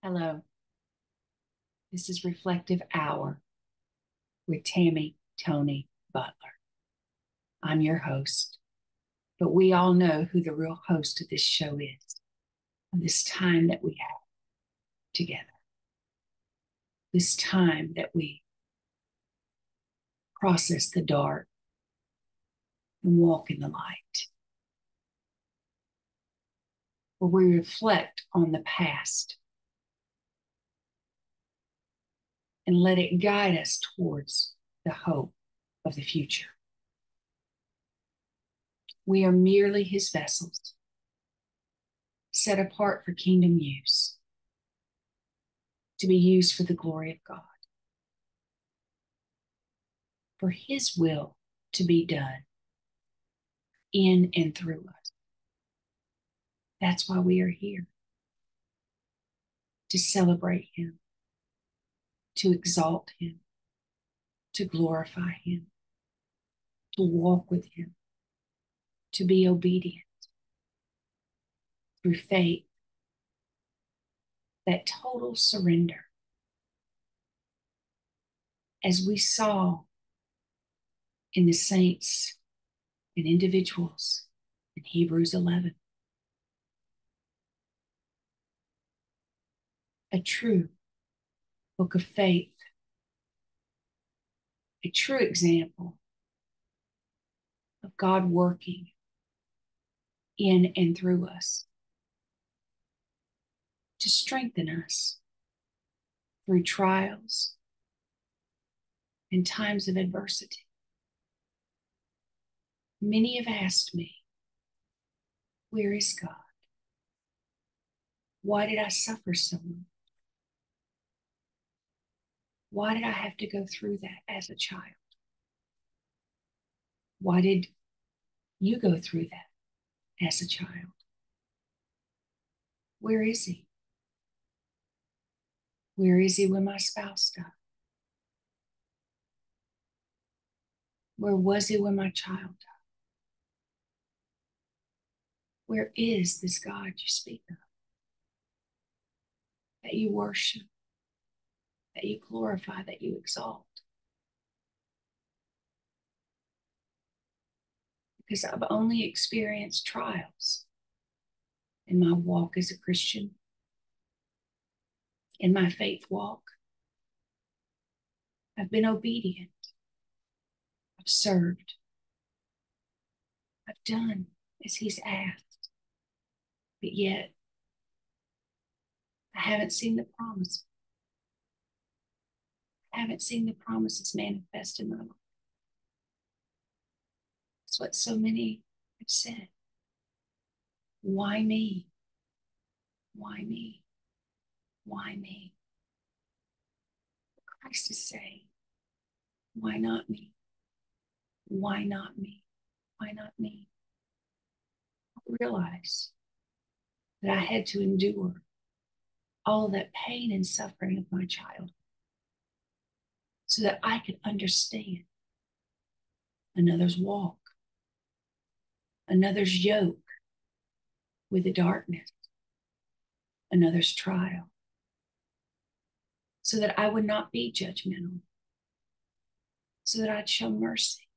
Hello, this is Reflective Hour with Tammy Toney-Butler. I'm your host, but we all know who the real host of this show is, and this time that we have together, this time that we process the dark and walk in the light, where we reflect on the past and let it guide us towards the hope of the future. We are merely his vessels, set apart for kingdom use, to be used for the glory of God, for his will to be done in and through us. That's why we are here, to celebrate him, to exalt him, to glorify him, to walk with him, to be obedient through faith, that total surrender. As we saw in the saints and individuals in Hebrews 11, a true book of faith, a true example of God working in and through us to strengthen us through trials and times of adversity. Many have asked me, where is God? Why did I suffer so much? Why did I have to go through that as a child? Why did you go through that as a child? Where is he? Where is he when my spouse died? Where was he when my child died? Where is this God you speak of, that you worship, that you glorify, that you exalt? Because I've only experienced trials in my walk as a Christian, in my faith walk. I've been obedient. I've served. I've done as he's asked. But yet, I haven't seen the promise. I haven't seen the promises manifest in my life. That's what so many have said. Why me? Why me? Why me? Christ is saying, why not me? Why not me? Why not me? I realized that I had to endure all of that pain and suffering of my child so that I could understand another's walk, another's yoke with the darkness, another's trial, so that I would not be judgmental, so that I'd show mercy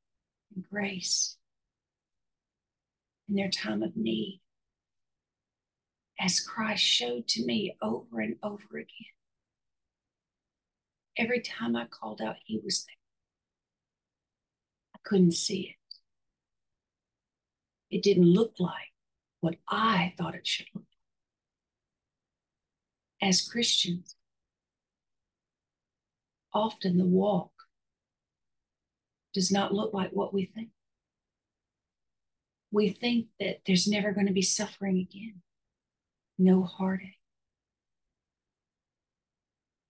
and grace in their time of need, as Christ showed to me over and over again. Every time I called out, he was there. I couldn't see it. It didn't look like what I thought it should look like. As Christians, often the walk does not look like what we think. We think that there's never going to be suffering again, no heartache,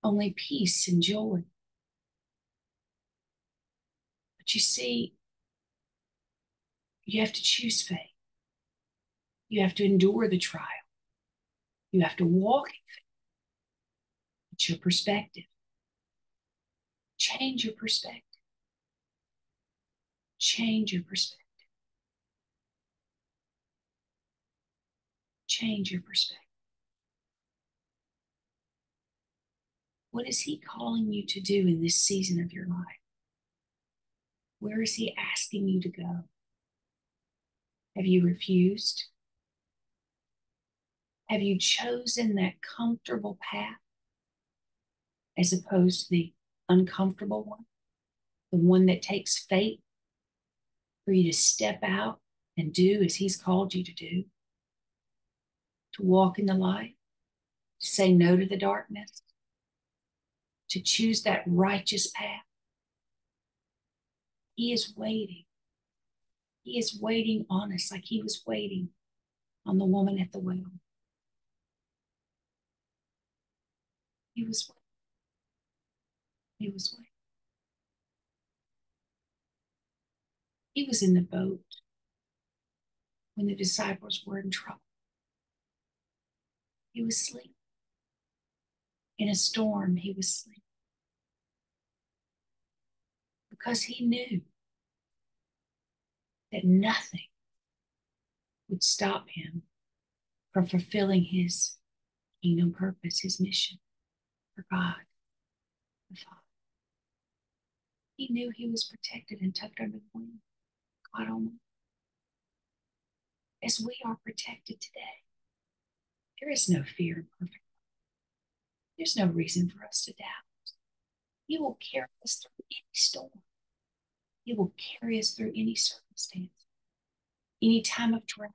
only peace and joy. But you see, you have to choose faith. You have to endure the trial. You have to walk in faith. It's your perspective. Change your perspective. Change your perspective. Change your perspective. What is he calling you to do in this season of your life? Where is he asking you to go? Have you refused? Have you chosen that comfortable path as opposed to the uncomfortable one? The one that takes faith for you to step out and do as he's called you to do? To walk in the light, to say no to the darkness, to choose that righteous path. He is waiting. He is waiting on us like he was waiting on the woman at the well. He was waiting. He was waiting. He was in the boat when the disciples were in trouble. He was asleep. In a storm, he was asleep. Because he knew that nothing would stop him from fulfilling his kingdom purpose, his mission for God the Father. He knew he was protected and tucked under the wing. God Almighty. As we are protected today, there is no fear in perfect love. There's no reason for us to doubt. He will carry us through any storm. He will carry us through any circumstance, any time of drought,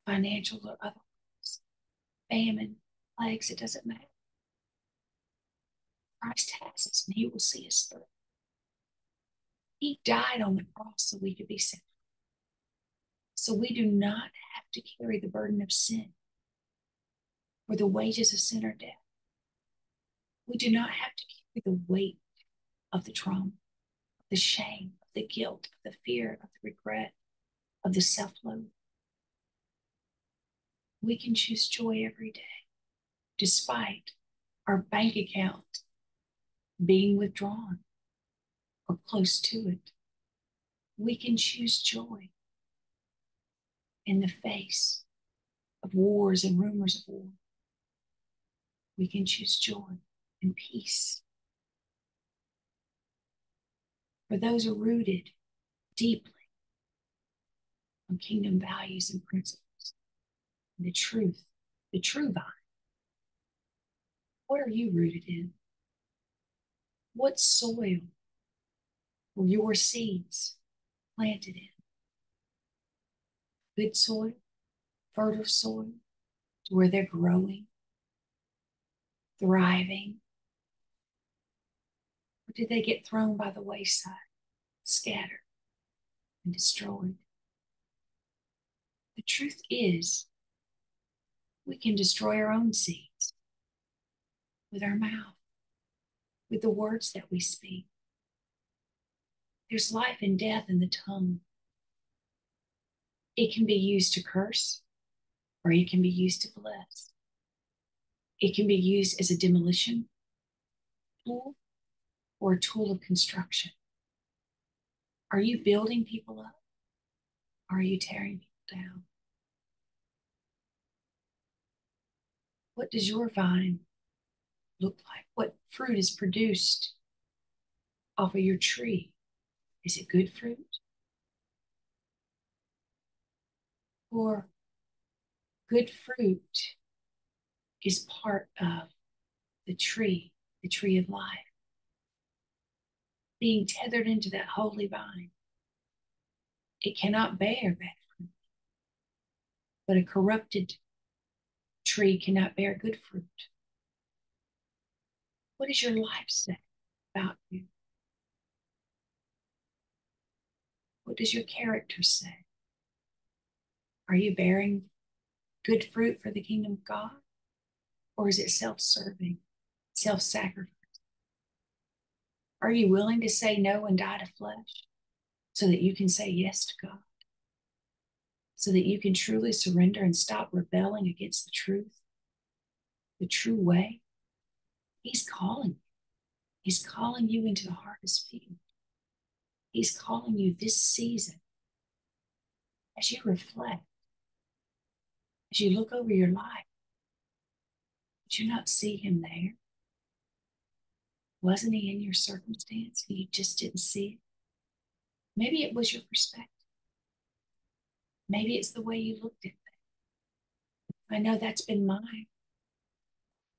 financial or otherwise, famine, plagues, it doesn't matter. Christ has us and he will see us through. He died on the cross so we could be set free. So we do not have to carry the burden of sin, for the wages of sin are death. We do not have to carry the weight of the trauma, of the shame, of the guilt, of the fear, of the regret, of the self-loathing. We can choose joy every day, despite our bank account being withdrawn or close to it. We can choose joy in the face of wars and rumors of war. We can choose joy and peace. For those are rooted deeply on kingdom values and principles. And the true vine. What are you rooted in? What soil were your seeds planted in? Good soil, fertile soil, to where they're growing, thriving? Or did they get thrown by the wayside, scattered, and destroyed? The truth is, we can destroy our own seeds with our mouth, with the words that we speak. There's life and death in the tongue. It can be used to curse, or it can be used to bless. It can be used as a demolition tool or a tool of construction. Are you building people up, or are you tearing people down? What does your vine look like? What fruit is produced off of your tree? Is it good fruit? Or good fruit is part of the tree of life, being tethered into that holy vine. It cannot bear bad fruit, but a corrupted tree cannot bear good fruit. What does your life say about you? What does your character say? Are you bearing good fruit for the kingdom of God? Or is it self-serving, self-sacrifice? Are you willing to say no and die to flesh so that you can say yes to God? So that you can truly surrender and stop rebelling against the true way? He's calling you. He's calling you into the harvest field. He's calling you this season as you reflect, as you look over your life. Did you not see him there? Wasn't he in your circumstance and you just didn't see it? Maybe it was your perspective. Maybe it's the way you looked at it. I know that's been mine.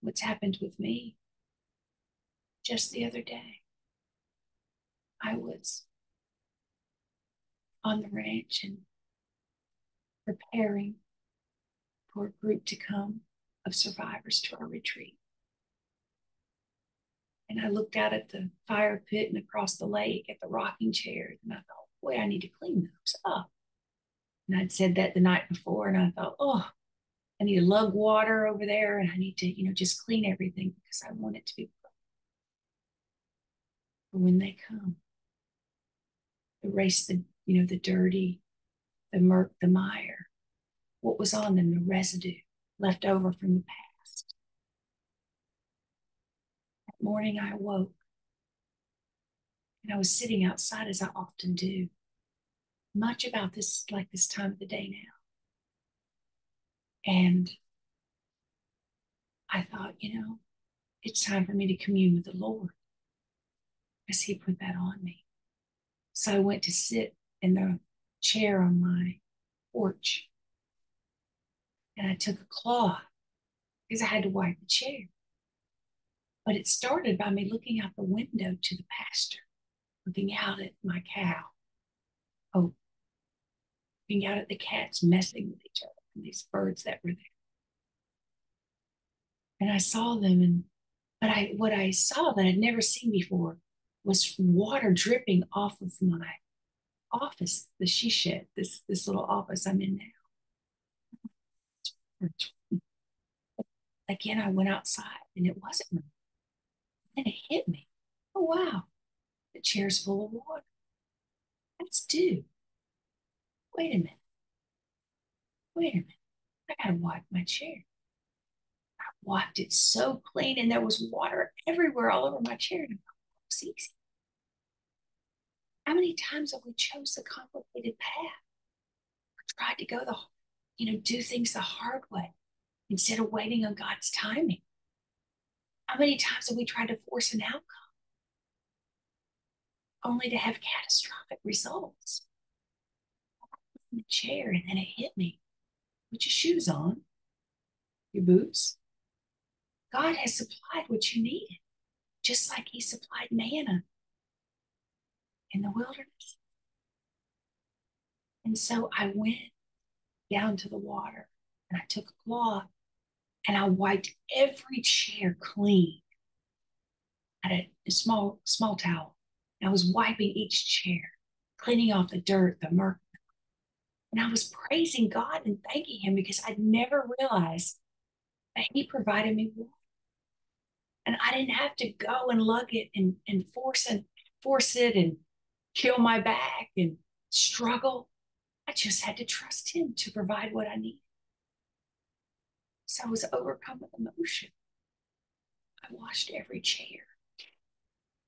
What's happened with me just the other day. I was on the ranch and preparing for a group to come of survivors to our retreat. And I looked out at the fire pit and across the lake at the rocking chairs, and I thought, boy, I need to clean those up. And I'd said that the night before, and I thought, oh, I need to lug water over there, and I need to, just clean everything because I want it to be perfect. But when they come, erase the dirty, the murk, the mire, what was on them, the residue left over from the past. That morning I awoke and I was sitting outside as I often do, much about this, like this time of the day now. And I thought, it's time for me to commune with the Lord because He put that on me. So I went to sit in the chair on my porch and I took a cloth because I had to wipe the chair. But it started by me looking out the window to the pasture, looking out at my cow. Oh, looking out at the cats messing with each other and these birds that were there. And I saw them, but what I saw that I'd never seen before was water dripping off of my office, the she shed, this little office I'm in now. Again, I went outside and it wasn't raining. And it hit me. Oh, wow. The chair's full of water. That's dew. Wait a minute. I gotta wipe my chair. I wiped it so clean and there was water everywhere all over my chair. And I thought, it was easy. How many times have we chose the complicated path? Or tried to go do things the hard way instead of waiting on God's timing? How many times have we tried to force an outcome only to have catastrophic results? I was in the chair and then it hit me. Put your shoes on, your boots. God has supplied what you needed, just like He supplied manna in the wilderness. And so I went down to the water and I took a cloth and I wiped every chair clean. I had a small towel. And I was wiping each chair, cleaning off the dirt, the murk. And I was praising God and thanking Him because I'd never realized that He provided me water. And I didn't have to go and lug it and force it and kill my back and struggle. I just had to trust Him to provide what I needed. So I was overcome with emotion. I washed every chair.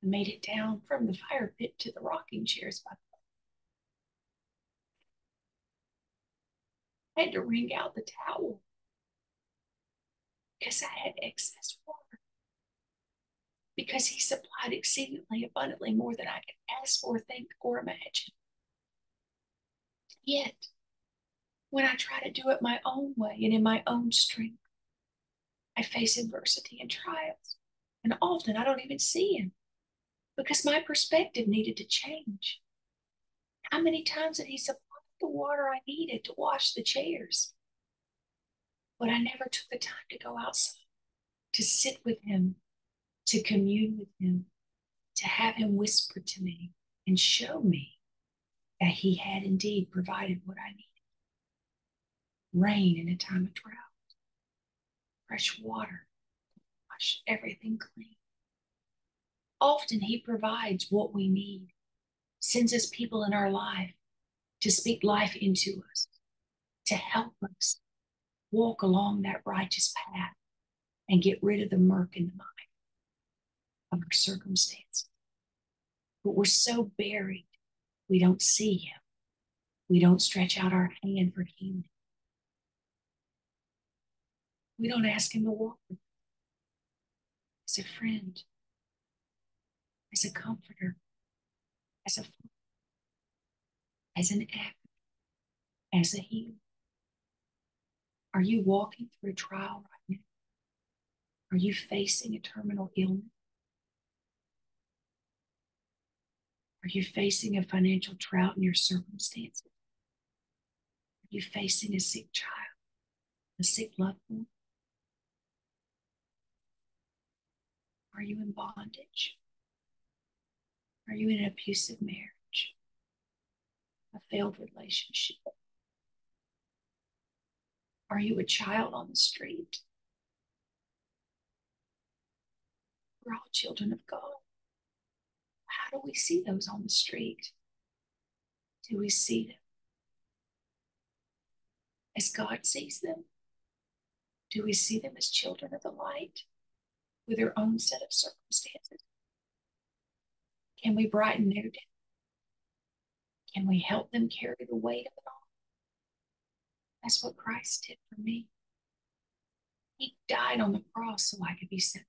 I made it down from the fire pit to the rocking chairs by the way. I had to wring out the towel because I had excess water. Because He supplied exceedingly abundantly more than I could ask for, think, or imagine. Yet, when I try to do it my own way and in my own strength, I face adversity and trials. And often I don't even see Him because my perspective needed to change. How many times did He supply the water I needed to wash the chairs? But I never took the time to go outside, to sit with Him, to commune with Him, to have Him whisper to me and show me that He had indeed provided what I needed. Rain in a time of drought, fresh water, wash everything clean. Often He provides what we need, sends us people in our life to speak life into us, to help us walk along that righteous path and get rid of the murk in the mind of our circumstances. But we're so buried, we don't see Him. We don't stretch out our hand for healing. We don't ask Him to walk with us as a friend. as a comforter, as a father, as an advocate, as a healer? Are you walking through a trial right now? Are you facing a terminal illness? Are you facing a financial drought in your circumstances? Are you facing a sick child, a sick loved one? Are you in bondage? Are you in an abusive marriage, a failed relationship? Are you a child on the street? We're all children of God. How do we see those on the street? Do we see them as God sees them? Do we see them as children of the light with their own set of circumstances? Can we brighten their day? Can we help them carry the weight of it all? That's what Christ did for me. He died on the cross so I could be set free,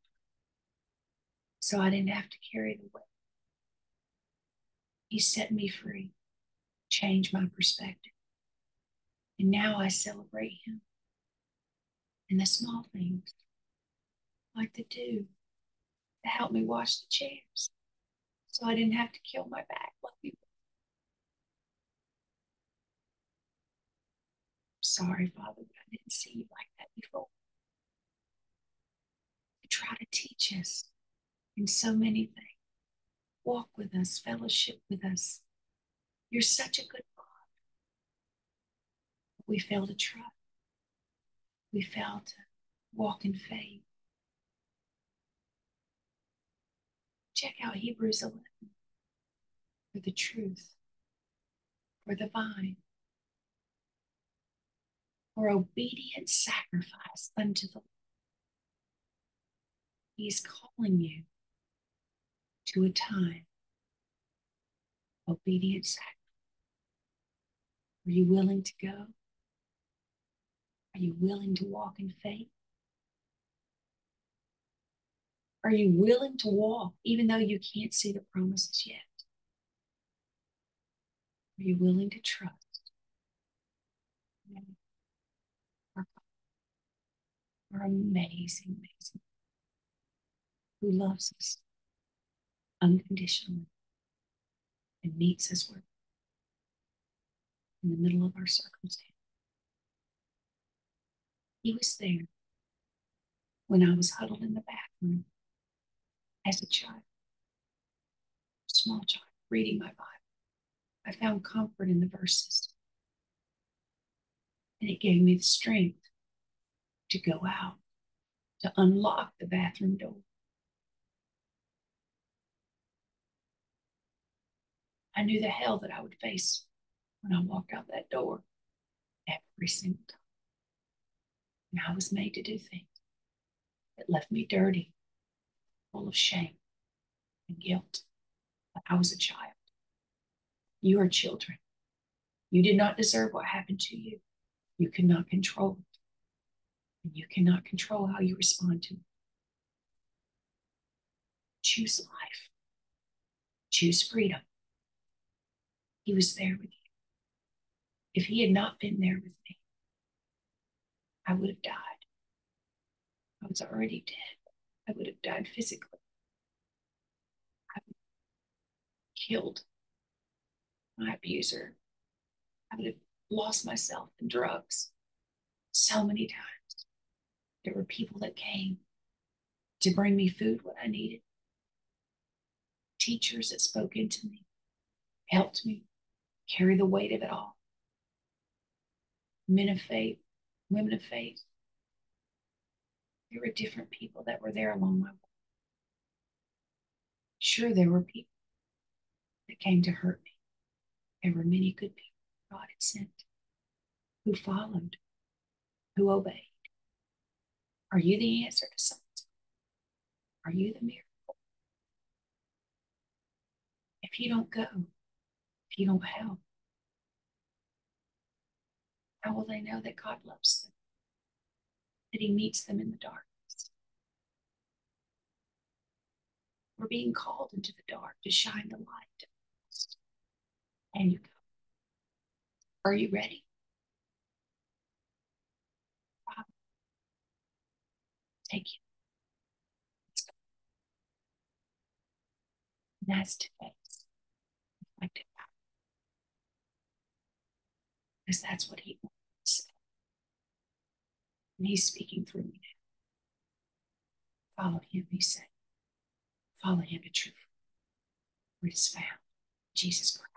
so I didn't have to carry the weight. He set me free, changed my perspective. And now I celebrate him in the small things, like the dew to help me wash the chairs, so I didn't have to kill my back like people. Sorry, Father, but I didn't see you like that before. You try to teach us in so many things. Walk with us, fellowship with us. You're such a good God. We fail to trust. We fail to walk in faith. Check out Hebrews 11 for the truth, for the vine, for obedient sacrifice unto the Lord. He's calling you to a time of obedient sacrifice. Are you willing to go? Are you willing to walk in faith? Are you willing to walk even though you can't see the promises yet? Are you willing to trust our amazing, amazing, who loves us unconditionally and meets us where in the middle of our circumstance? He was there when I was huddled in the bathroom as a child, small child, reading my Bible. I found comfort in the verses, and it gave me the strength to go out, to unlock the bathroom door. I knew the hell that I would face when I walked out that door every single time. And I was made to do things that left me dirty, full of shame and guilt. But I was a child. You are children. You did not deserve what happened to you. You cannot control it. And you cannot control how you respond to it. Choose life. Choose freedom. He was there with you. If he had not been there with me, I would have died. I was already dead. I would have died physically. I would have killed my abuser. I would have lost myself in drugs so many times. There were people that came to bring me food when I needed. Teachers that spoke into me, helped me carry the weight of it all. Men of faith, women of faith. There were different people that were there along my way. Sure, there were people that came to hurt me. There were many good people God had sent who followed, who obeyed. Are you the answer to something? Are you the miracle? If you don't go, if you don't help, how will they know that God loves them? That he meets them in the darkness? We're being called into the dark to shine the light. And you go. Are you ready? Take you. Let's go. And that's today's reflective power. Because that's what he wants. And he's speaking through me now. Follow him, he said. Follow him to truth. Where it is found. Jesus Christ.